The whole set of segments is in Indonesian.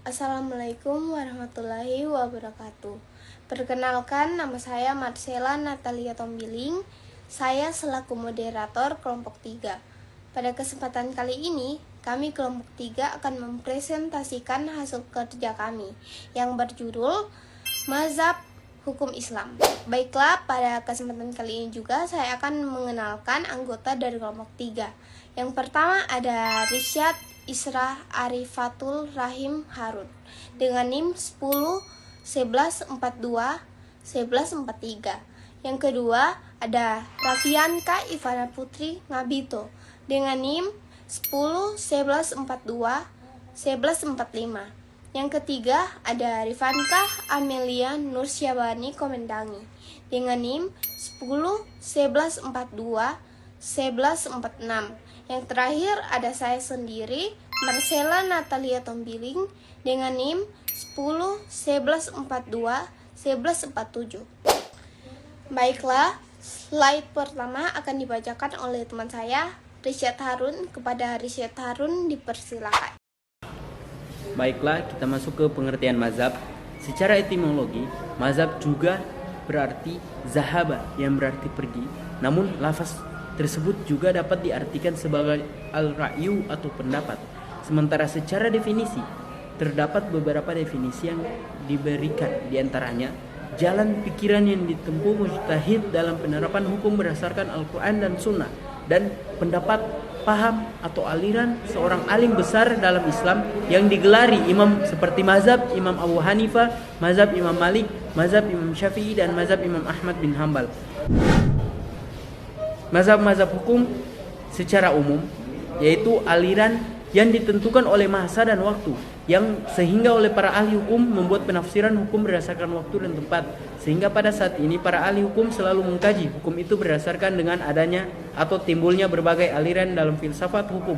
Assalamualaikum warahmatullahi wabarakatuh. Perkenalkan, nama saya Marcella Natalia Tombiling. Saya selaku moderator kelompok 3. Pada kesempatan kali ini, kami kelompok 3 akan mempresentasikan hasil kerja kami yang berjudul Mazhab Hukum Islam. Baiklah, pada kesempatan kali ini juga saya akan mengenalkan anggota dari kelompok 3. Yang pertama ada Risyad Isra Arifatul Rahim Harun dengan NIM 10 11 42 11 43. Yang kedua ada Rafianka Ivana Putri Ngabito dengan NIM 10 11 42 11 45. Yang ketiga ada Rifanka Amelia Nursyabani Komendangi dengan NIM 10 11 42 11 46. Yang terakhir ada saya sendiri, Marcella Natalia Tombiling dengan NIM 10 11 42 11 47. Baiklah, slide pertama akan dibacakan oleh teman saya, Risyad Harun. Kepada Risyad Harun dipersilakan. Baiklah, kita masuk ke pengertian mazhab. Secara etimologi, mazhab juga berarti zahaba, yang berarti pergi. Namun lafaz tersebut juga dapat diartikan sebagai al-ra'yu atau pendapat. Sementara secara definisi, terdapat beberapa definisi yang diberikan, diantaranya jalan pikiran yang ditempuh mujtahid dalam penerapan hukum berdasarkan Al-Quran dan Sunnah, dan pendapat, paham atau aliran seorang alim besar dalam Islam yang digelari imam seperti mazhab Imam Abu Hanifah, mazhab Imam Malik, mazhab Imam Syafi'i, dan mazhab Imam Ahmad bin Hambal. Mazhab-mazhab hukum secara umum yaitu aliran yang ditentukan oleh masa dan waktu, yang sehingga oleh para ahli hukum membuat penafsiran hukum berdasarkan waktu dan tempat, sehingga pada saat ini para ahli hukum selalu mengkaji hukum itu berdasarkan dengan adanya atau timbulnya berbagai aliran dalam filsafat hukum,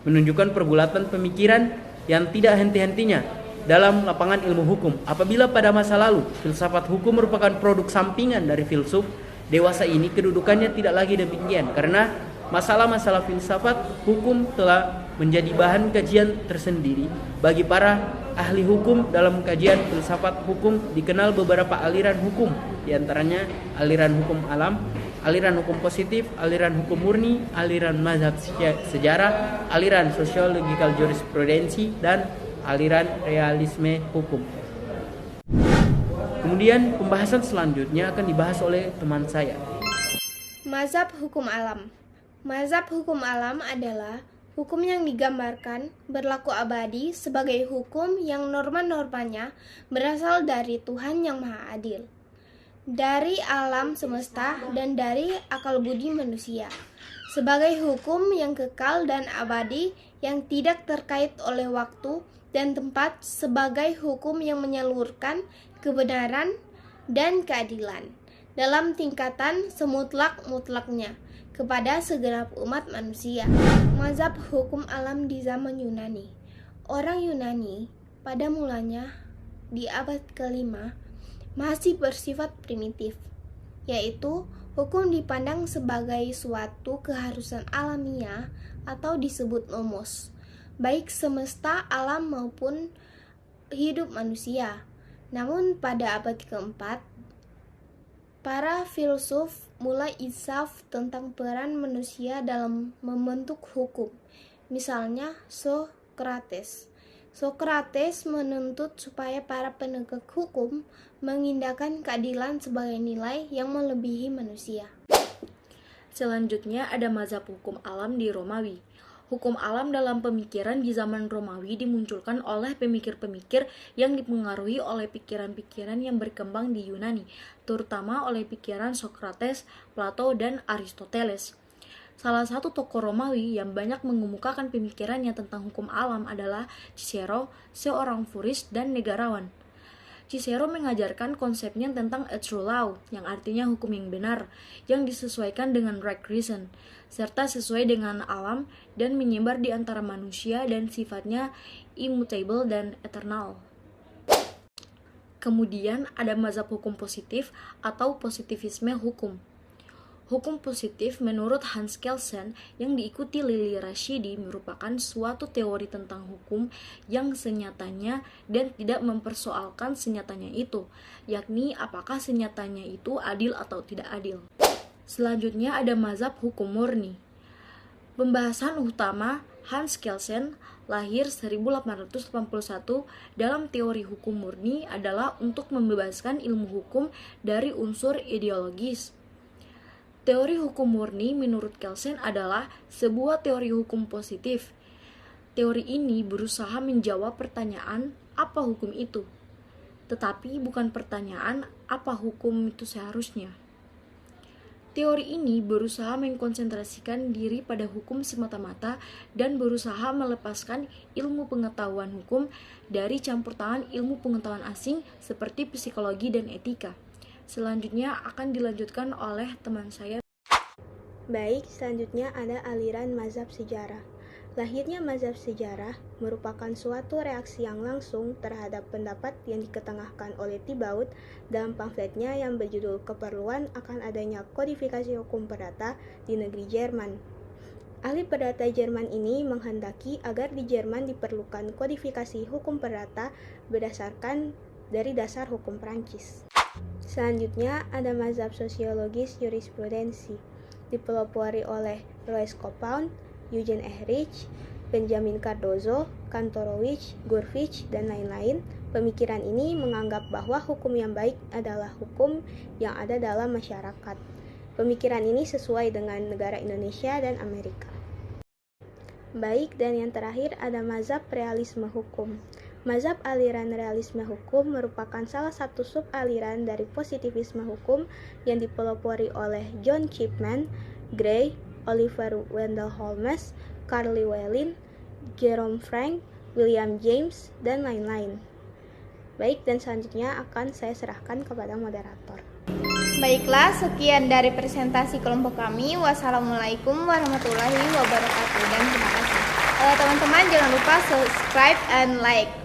menunjukkan pergulatan pemikiran yang tidak henti-hentinya dalam lapangan ilmu hukum. Apabila pada masa lalu filsafat hukum merupakan produk sampingan dari filsuf, dewasa ini kedudukannya tidak lagi demikian, karena masalah-masalah filsafat hukum telah menjadi bahan kajian tersendiri bagi para ahli hukum. Dalam kajian filsafat hukum dikenal beberapa aliran hukum, diantaranya aliran hukum alam, aliran hukum positif, aliran hukum murni, aliran mazhab sejarah, aliran sociological jurisprudensi, dan aliran realisme hukum. Kemudian pembahasan selanjutnya akan dibahas oleh teman saya. Mazhab hukum alam. Mazhab hukum alam adalah hukum yang digambarkan berlaku abadi sebagai hukum yang norma-normanya berasal dari Tuhan yang Maha Adil, dari alam semesta dan dari akal budi manusia, sebagai hukum yang kekal dan abadi yang tidak terkait oleh waktu dan tempat, sebagai hukum yang menyalurkan kebenaran dan keadilan dalam tingkatan semutlak-mutlaknya kepada segenap umat manusia. Mazhab hukum alam di zaman Yunani. Orang Yunani pada mulanya di abad ke-5 masih bersifat primitif, yaitu hukum dipandang sebagai suatu keharusan alamiah atau disebut nomos, baik semesta alam maupun hidup manusia. Namun pada abad keempat, para filsuf mulai insaf tentang peran manusia dalam membentuk hukum. Misalnya Sokrates. Sokrates menuntut supaya para penegak hukum mengindahkan keadilan sebagai nilai yang melebihi manusia. Selanjutnya ada mazhab hukum alam di Romawi. Hukum alam dalam pemikiran di zaman Romawi dimunculkan oleh pemikir-pemikir yang dipengaruhi oleh pikiran-pikiran yang berkembang di Yunani, terutama oleh pikiran Sokrates, Plato, dan Aristoteles. Salah satu tokoh Romawi yang banyak mengemukakan pemikirannya tentang hukum alam adalah Cicero, seorang furis dan negarawan. Cicero mengajarkan konsepnya tentang a true law, yang artinya hukum yang benar, yang disesuaikan dengan right reason, serta sesuai dengan alam dan menyebar di antara manusia dan sifatnya immutable dan eternal. Kemudian ada mazhab hukum positif atau positivisme hukum. Hukum positif menurut Hans Kelsen yang diikuti Lily Rashidi merupakan suatu teori tentang hukum yang senyatanya dan tidak mempersoalkan senyatanya itu, yakni apakah senyatanya itu adil atau tidak adil. Selanjutnya ada mazhab hukum murni. Pembahasan utama Hans Kelsen lahir 1881 dalam teori hukum murni adalah untuk membebaskan ilmu hukum dari unsur ideologis. Teori hukum murni menurut Kelsen adalah sebuah teori hukum positif. Teori ini berusaha menjawab pertanyaan apa hukum itu, tetapi bukan pertanyaan apa hukum itu seharusnya. Teori ini berusaha mengkonsentrasikan diri pada hukum semata-mata dan berusaha melepaskan ilmu pengetahuan hukum dari campur tangan ilmu pengetahuan asing seperti psikologi dan etika. Selanjutnya akan dilanjutkan oleh teman saya. Baik, selanjutnya ada aliran mazhab sejarah. Lahirnya mazhab sejarah merupakan suatu reaksi yang langsung terhadap pendapat yang diketengahkan oleh Thibaut dalam pamfletnya yang berjudul Keperluan akan adanya kodifikasi hukum perdata di negeri Jerman. Ahli perdata Jerman ini menghendaki agar di Jerman diperlukan kodifikasi hukum perdata berdasarkan dari dasar hukum Prancis. Selanjutnya ada mazhab sosiologis jurisprudensi, dipelopori oleh Roy Scopound, Eugen Ehrich, Benjamin Cardozo, Kantorowicz, Gurvitch, dan lain-lain. Pemikiran ini menganggap bahwa hukum yang baik adalah hukum yang ada dalam masyarakat. Pemikiran ini sesuai dengan negara Indonesia dan Amerika. Baik, dan yang terakhir ada mazhab realisme hukum. Mazhab aliran realisme hukum merupakan salah satu sub-aliran dari positivisme hukum yang dipelopori oleh John Chapman, Gray, Oliver Wendell Holmes, Carl Llewellyn, Jerome Frank, William James, dan lain-lain. Baik, dan selanjutnya akan saya serahkan kepada moderator. Baiklah, sekian dari presentasi kelompok kami. Wassalamualaikum warahmatullahi wabarakatuh dan terima kasih. Teman-teman jangan lupa subscribe and like.